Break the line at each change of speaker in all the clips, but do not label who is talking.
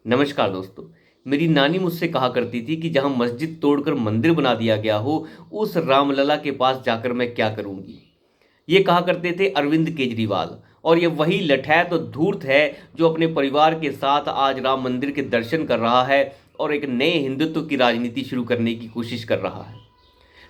नमस्कार दोस्तों। मेरी नानी मुझसे कहा करती थी कि जहां मस्जिद तोड़कर मंदिर बना दिया गया हो, उस रामलला के पास जाकर मैं क्या करूंगी। ये कहा करते थे अरविंद केजरीवाल। और ये वही लठैत और धूर्त है जो अपने परिवार के साथ आज राम मंदिर के दर्शन कर रहा है और एक नए हिंदुत्व की राजनीति शुरू करने की कोशिश कर रहा है।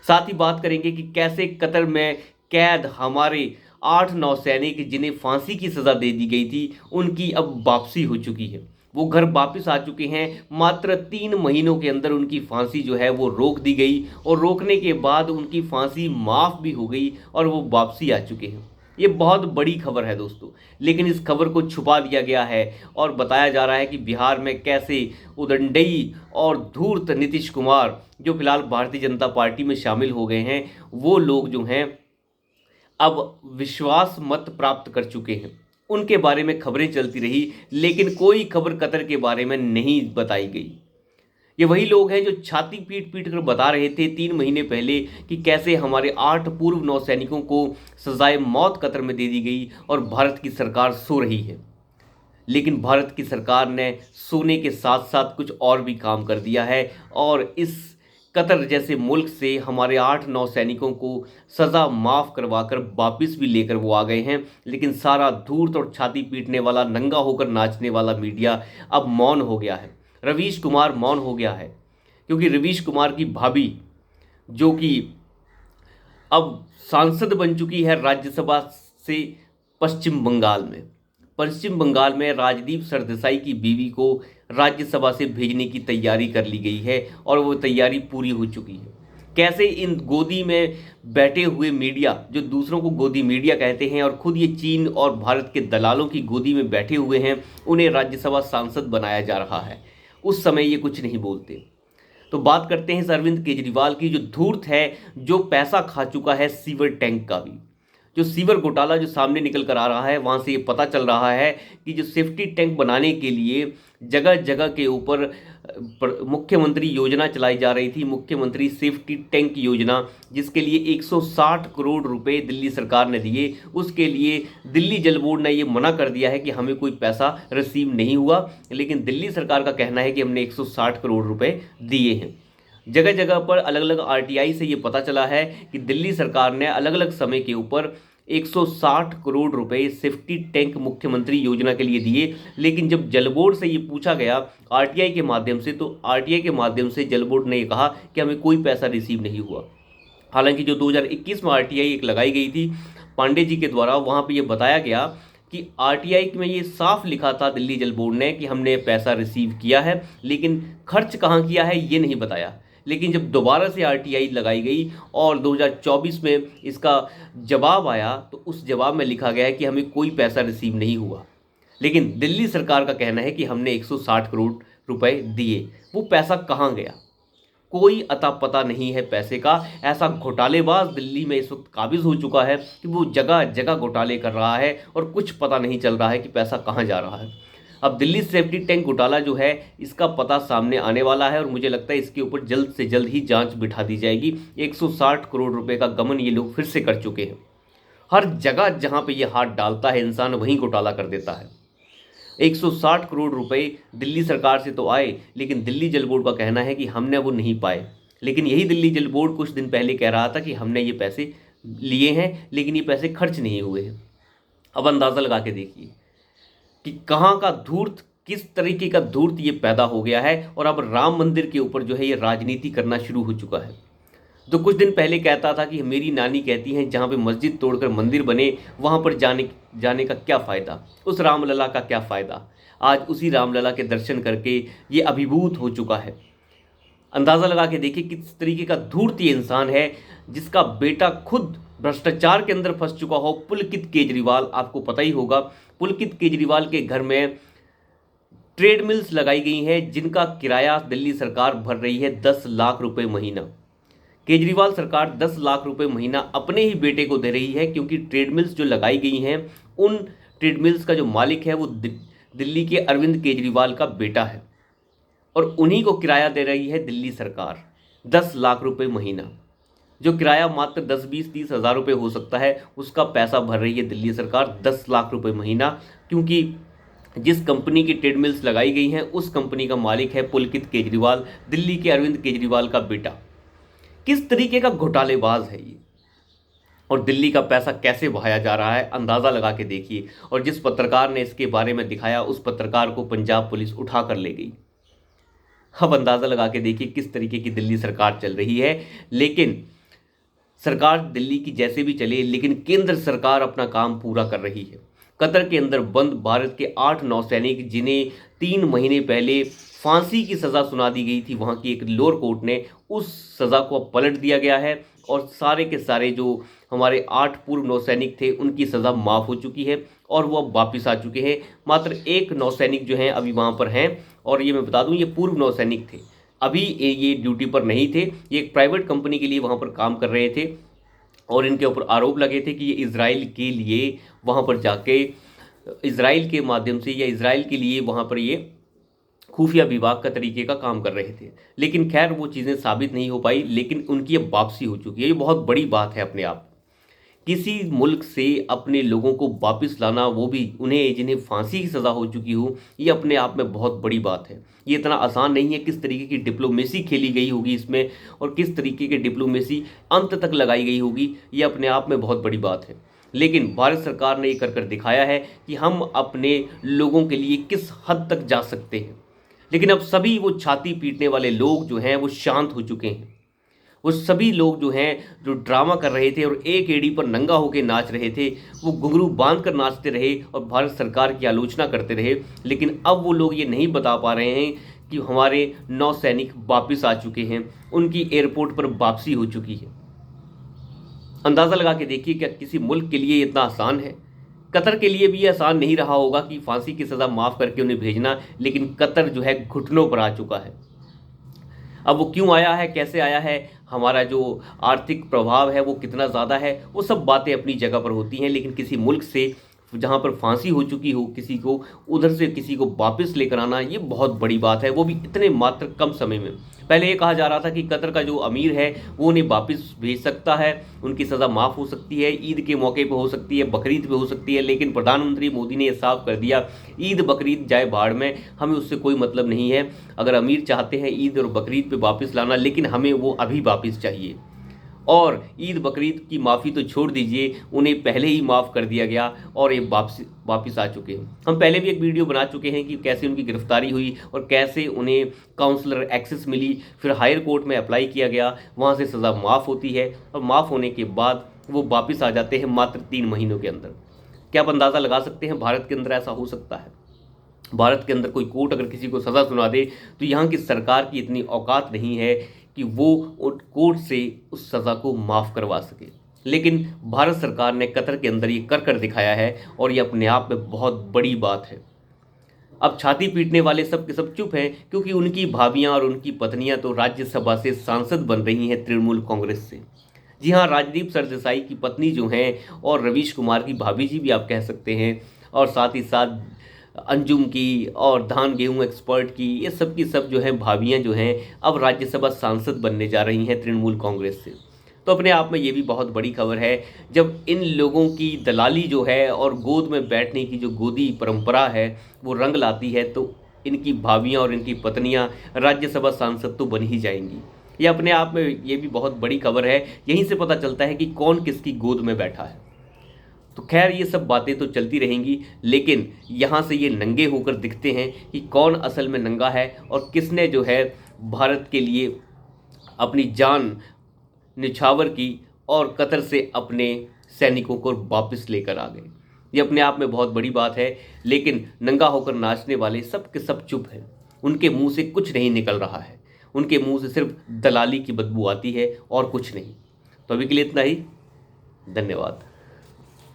साथ ही बात करेंगे कि कैसे कतर में कैद हमारे 8-9 सैनिक जिन्हें फांसी की सज़ा दे दी गई थी, उनकी अब वापसी हो चुकी है। वो घर वापस आ चुके हैं। मात्र 3 महीनों के अंदर उनकी फांसी जो है वो रोक दी गई और रोकने के बाद उनकी फांसी माफ़ भी हो गई और वो वापसी आ चुके हैं। ये बहुत बड़ी खबर है दोस्तों, लेकिन इस खबर को छुपा दिया गया है और बताया जा रहा है कि बिहार में कैसे उदंडई और धूर्त नीतीश कुमार, जो फिलहाल भारतीय जनता पार्टी में शामिल हो गए हैं, वो लोग जो हैं अब विश्वास मत प्राप्त कर चुके हैं। उनके बारे में खबरें चलती रही, लेकिन कोई खबर कतर के बारे में नहीं बताई गई। ये वही लोग हैं जो छाती पीट पीट कर बता रहे थे 3 महीने पहले कि कैसे हमारे 8 पूर्व नौसैनिकों को सजाए मौत कतर में दे दी गई और भारत की सरकार सो रही है। लेकिन भारत की सरकार ने सोने के साथ साथ कुछ और भी काम कर दिया है और इस कतर जैसे मुल्क से हमारे 8-9 सैनिकों को सज़ा माफ़ करवाकर वापस भी लेकर वो आ गए हैं। लेकिन सारा धूर्त और छाती पीटने वाला, नंगा होकर नाचने वाला मीडिया अब मौन हो गया है। रवीश कुमार मौन हो गया है, क्योंकि रवीश कुमार की भाभी, जो कि अब सांसद बन चुकी है राज्यसभा से पश्चिम बंगाल में, पश्चिम बंगाल में राजदीप सरदेसाई की बीवी को राज्यसभा से भेजने की तैयारी कर ली गई है और वो तैयारी पूरी हो चुकी है। कैसे इन गोदी में बैठे हुए मीडिया, जो दूसरों को गोदी मीडिया कहते हैं और खुद ये चीन और भारत के दलालों की गोदी में बैठे हुए हैं, उन्हें राज्यसभा सांसद बनाया जा रहा है। उस समय ये कुछ नहीं बोलते। तो बात करते हैं इस अरविंद केजरीवाल की, जो धूर्त है, जो पैसा खा चुका है सीवर टैंक का भी। जो सीवर घोटाला जो सामने निकल कर आ रहा है, वहाँ से ये पता चल रहा है कि जो सेफ्टी टैंक बनाने के लिए जगह जगह के ऊपर मुख्यमंत्री योजना चलाई जा रही थी, मुख्यमंत्री सेफ्टी टैंक योजना, जिसके लिए 160 करोड़ रुपए दिल्ली सरकार ने दिए। उसके लिए दिल्ली जल बोर्ड ने ये मना कर दिया है कि हमें कोई पैसा रिसीव नहीं हुआ, लेकिन दिल्ली सरकार का कहना है कि हमने 160 करोड़ रुपए दिए हैं। जगह जगह पर अलग अलग आरटीआई से ये पता चला है कि दिल्ली सरकार ने अलग अलग समय के ऊपर 160 करोड़ रुपए सेफ्टी टैंक मुख्यमंत्री योजना के लिए दिए। लेकिन जब जल बोर्ड से ये पूछा गया आरटीआई के माध्यम से, तो आरटीआई के माध्यम से जल बोर्ड ने ये कहा कि हमें कोई पैसा रिसीव नहीं हुआ। हालांकि जो 2021 में आरटीआई एक लगाई गई थी पांडे जी के द्वारा, वहाँ पर यह बताया गया कि आरटीआई में ये साफ लिखा था दिल्ली जल बोर्ड ने कि हमने पैसा रिसीव किया है, लेकिन खर्च कहाँ किया है ये नहीं बताया। लेकिन जब दोबारा से आरटीआई लगाई गई और 2024 में इसका जवाब आया, तो उस जवाब में लिखा गया है कि हमें कोई पैसा रिसीव नहीं हुआ। लेकिन दिल्ली सरकार का कहना है कि हमने 160 करोड़ रुपए दिए। वो पैसा कहाँ गया, कोई अता पता नहीं है पैसे का। ऐसा घोटालेबाज दिल्ली में इस वक्त काबिज हो चुका है कि वो जगह जगह घोटाले कर रहा है और कुछ पता नहीं चल रहा है कि पैसा कहाँ जा रहा है। अब दिल्ली सेफ्टी टैंक घोटाला जो है, इसका पता सामने आने वाला है और मुझे लगता है इसके ऊपर जल्द से जल्द ही जांच बिठा दी जाएगी। 160 करोड़ रुपए का गमन ये लोग फिर से कर चुके हैं। हर जगह जहां पे ये हाथ डालता है इंसान, वहीं घोटाला कर देता है। 160 करोड़ रुपए दिल्ली सरकार से तो आए, लेकिन दिल्ली जल बोर्ड का कहना है कि हमने वो नहीं पाए। लेकिन यही दिल्ली जल बोर्ड कुछ दिन पहले कह रहा था कि हमने ये पैसे लिए हैं, लेकिन ये पैसे खर्च नहीं हुए हैं। अब अंदाज़ा लगा के देखिए कि कहाँ का धूर्त, किस तरीके का धूर्त ये पैदा हो गया है और अब राम मंदिर के ऊपर जो है ये राजनीति करना शुरू हो चुका है। तो कुछ दिन पहले कहता था कि मेरी नानी कहती हैं जहाँ पे मस्जिद तोड़कर मंदिर बने, वहाँ पर जाने का क्या फ़ायदा, उस रामलला का क्या फ़ायदा। आज उसी रामलला के दर्शन करके ये अभिभूत हो चुका है। अंदाज़ा लगा के देखिए किस तरीके का धूर्त ये इंसान है, जिसका बेटा खुद भ्रष्टाचार के अंदर फंस चुका हो। पुलकित केजरीवाल, आपको पता ही होगा, पुलकित केजरीवाल के घर में ट्रेड मिल्स लगाई गई हैं जिनका किराया दिल्ली सरकार भर रही है 10 लाख रुपए महीना। केजरीवाल सरकार 10 लाख रुपए महीना अपने ही बेटे को दे रही है, क्योंकि ट्रेड मिल्स जो लगाई गई हैं, उन ट्रेड मिल्स का जो मालिक है वो दिल्ली के अरविंद केजरीवाल का बेटा है और उन्हीं को किराया दे रही है दिल्ली सरकार 10 लाख रुपए महीना। जो किराया मात्र 10, 20, 30 हज़ार रुपये हो सकता है, उसका पैसा भर रही है दिल्ली सरकार 10 लाख रुपए महीना, क्योंकि जिस कंपनी की ट्रेडमिल्स लगाई गई हैं उस कंपनी का मालिक है पुलकित केजरीवाल, दिल्ली के अरविंद केजरीवाल का बेटा। किस तरीके का घोटालेबाज है ये, और दिल्ली का पैसा कैसे बहाया जा रहा है अंदाज़ा लगा के देखिए। और जिस पत्रकार ने इसके बारे में दिखाया उस पत्रकार को पंजाब पुलिस उठा कर ले गई। अब अंदाज़ा लगा के देखिए किस तरीके की दिल्ली सरकार चल रही है। लेकिन सरकार दिल्ली की जैसे भी चले, लेकिन केंद्र सरकार अपना काम पूरा कर रही है। कतर के अंदर बंद भारत के 8 नौसैनिक, जिन्हें 3 महीने पहले फांसी की सज़ा सुना दी गई थी वहाँ की एक लोअर कोर्ट ने, उस सज़ा को अब पलट दिया गया है और सारे के सारे जो हमारे 8 पूर्व नौसैनिक थे उनकी सज़ा माफ़ हो चुकी है और वो अब वापस आ चुके हैं। मात्र एक नौसैनिक जो हैं अभी वहाँ पर हैं, और ये मैं बता दूँ ये पूर्व नौसैनिक थे, अभी ये ड्यूटी पर नहीं थे। ये एक प्राइवेट कंपनी के लिए वहाँ पर काम कर रहे थे और इनके ऊपर आरोप लगे थे कि ये इजराइल के लिए वहाँ पर जाके इजराइल के माध्यम से या इजराइल के लिए वहाँ पर ये खुफिया विभाग का तरीके का काम कर रहे थे। लेकिन खैर वो चीज़ें साबित नहीं हो पाई, लेकिन उनकी अब वापसी हो चुकी है। ये बहुत बड़ी बात है अपने आप। किसी मुल्क से अपने लोगों को वापस लाना, वो भी उन्हें जिन्हें फांसी की सज़ा हो चुकी हो, ये अपने आप में बहुत बड़ी बात है। ये इतना आसान नहीं है। किस तरीके की डिप्लोमेसी खेली गई होगी इसमें और किस तरीके की डिप्लोमेसी अंत तक लगाई गई होगी, ये अपने आप में बहुत बड़ी बात है। लेकिन भारत सरकार ने ये कर दिखाया है कि हम अपने लोगों के लिए किस हद तक जा सकते हैं। लेकिन अब सभी वो छाती पीटने वाले लोग जो हैं वो शांत हो चुके हैं। वो सभी लोग जो हैं जो ड्रामा कर रहे थे और एक एड़ी पर नंगा होकर नाच रहे थे, वो घुंघरू बांध कर नाचते रहे और भारत सरकार की आलोचना करते रहे। लेकिन अब वो लोग ये नहीं बता पा रहे हैं कि हमारे नौसैनिक वापस आ चुके हैं, उनकी एयरपोर्ट पर वापसी हो चुकी है। अंदाज़ा लगा के देखिए क्या किसी मुल्क के लिए इतना आसान है? कतर के लिए भी आसान नहीं रहा होगा कि फांसी की सज़ा माफ़ करके उन्हें भेजना, लेकिन कतर जो है घुटनों पर आ चुका है। अब वो क्यों आया है, कैसे आया है, हमारा जो आर्थिक प्रभाव है वो कितना ज़्यादा है, वो सब बातें अपनी जगह पर होती हैं। लेकिन किसी मुल्क से जहाँ पर फांसी हो चुकी हो किसी को, उधर से किसी को वापस लेकर आना, ये बहुत बड़ी बात है, वो भी इतने मात्र कम समय में। पहले ये कहा जा रहा था कि कतर का जो अमीर है वो उन्हें वापस भेज सकता है, उनकी सज़ा माफ़ हो सकती है, ईद के मौके पर हो सकती है, बकरीद पे हो सकती है। लेकिन प्रधानमंत्री मोदी ने यह साफ कर दिया, ईद बकरीद जाए भाड़ में, हमें उससे कोई मतलब नहीं है। अगर अमीर चाहते हैं ईद और बकरीद पे वापस लाना, लेकिन हमें वो अभी वापस चाहिए। और ईद बकरीद की माफ़ी तो छोड़ दीजिए, उन्हें पहले ही माफ़ कर दिया गया और ये वापस आ चुके हैं। हम पहले भी एक वीडियो बना चुके हैं कि कैसे उनकी गिरफ्तारी हुई और कैसे उन्हें काउंसलर एक्सेस मिली, फिर हायर कोर्ट में अप्लाई किया गया, वहाँ से सज़ा माफ़ होती है और माफ़ होने के बाद वो वापस आ जाते हैं मात्र 3 महीनों के अंदर। क्या आप अंदाज़ा लगा सकते हैं भारत के अंदर ऐसा हो सकता है? भारत के अंदर कोई कोर्ट अगर किसी को सज़ा सुना दे तो यहाँ की सरकार की इतनी औकात नहीं है कि वो कोर्ट से उस सज़ा को माफ़ करवा सके। लेकिन भारत सरकार ने कतर के अंदर ये कर दिखाया है और ये अपने आप में बहुत बड़ी बात है। अब छाती पीटने वाले सब के सब चुप हैं, क्योंकि उनकी भाभियां और उनकी पत्नियां तो राज्यसभा से सांसद बन रही हैं तृणमूल कांग्रेस से। जी हाँ, राजदीप सरदेसाई की पत्नी जो हैं और रवीश कुमार की भाभी जी भी आप कह सकते हैं, और साथ ही साथ अंजुम की और धान गेहूं एक्सपर्ट की, ये सब की सब जो हैं भाभियां जो हैं अब राज्यसभा सांसद बनने जा रही हैं तृणमूल कांग्रेस से। तो अपने आप में ये भी बहुत बड़ी खबर है। जब इन लोगों की दलाली जो है और गोद में बैठने की जो गोदी परंपरा है वो रंग लाती है, तो इनकी भाभियां और इनकी पत्नियां राज्यसभा सांसद तो बन ही जाएंगी। ये अपने आप में ये भी बहुत बड़ी खबर है। यहीं से पता चलता है कि कौन किसकी गोद में बैठा है। तो खैर ये सब बातें तो चलती रहेंगी, लेकिन यहाँ से ये नंगे होकर दिखते हैं कि कौन असल में नंगा है और किसने जो है भारत के लिए अपनी जान निछावर की और कतर से अपने सैनिकों को वापस लेकर आ गए। ये अपने आप में बहुत बड़ी बात है। लेकिन नंगा होकर नाचने वाले सब के सब चुप हैं, उनके मुंह से कुछ नहीं निकल रहा है, उनके मुंह से सिर्फ दलाली की बदबू आती है और कुछ नहीं। तो अभी के लिए इतना ही, धन्यवाद।